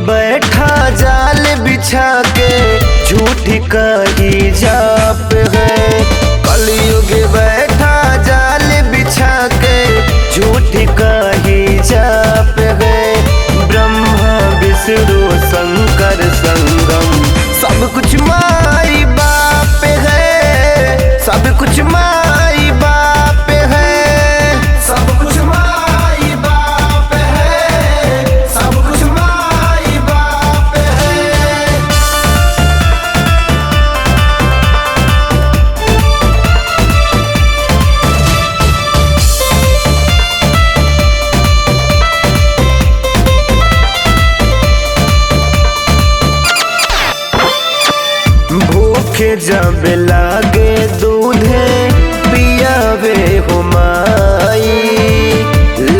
बैठा जाल बिछा के झूठी कही जाप है। कलयुग बैठा जाल बिछा के झूठी कही जाप है। ब्रह्मा विष्णु शंकर संगम सब कुछ माई बाप है। सब कुछ माई बाप है। सब कुछ माई बाप है। सब कुछ माई बाप है। भूखे जब लागे दूधे पियावे हो माई।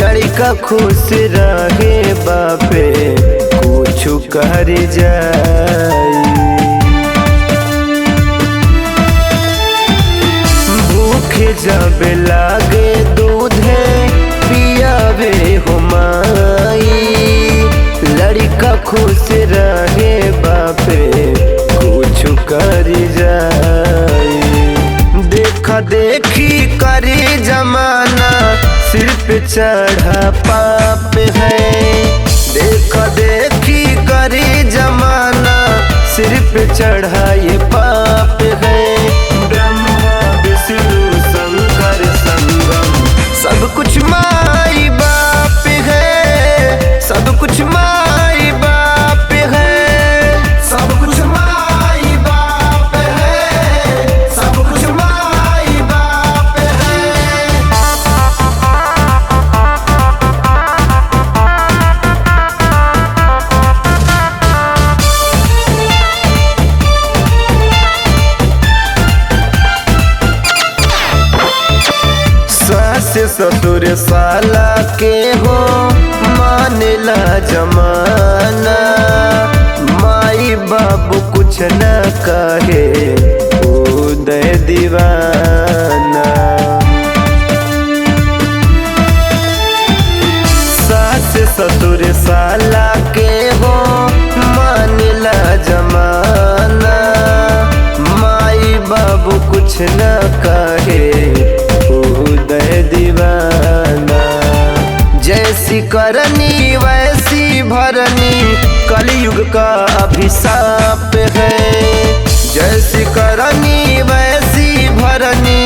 लड़का खुश रहे बापे कुछ कर जाई। भूखे जब लागे दूधे पियावे हो माई। लड़का खुश रहे बापे कुछ कर जाई। देखा देखी करे जमाना सिर पे चढ़ा पाप है। देखा देखी करे जमाना सिर पे चढ़ा ये पाप है। ब्रह्मा विष्णु शंकर संगम सब कुछ माई बाप है। सब कुछ माई बाप है। सब कुछ माई बाप है। सब कुछ माई बाप है। सास ससुर साला के हो मानेला जमाना। माई बाबू कुछ न कहे उदय दीवाना। सास ससुर साला के हो मानेला जमाना। माई बाबू कुछ न कहे उदय दीवाना। जैसी करनी वैसी भरनी कलयुग का अभिशाप है। जैसी करनी वैसी भरनी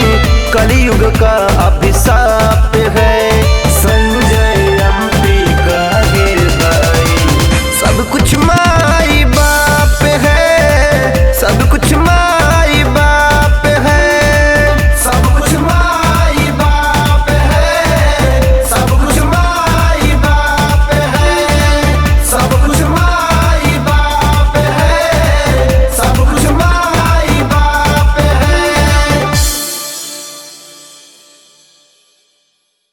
कलयुग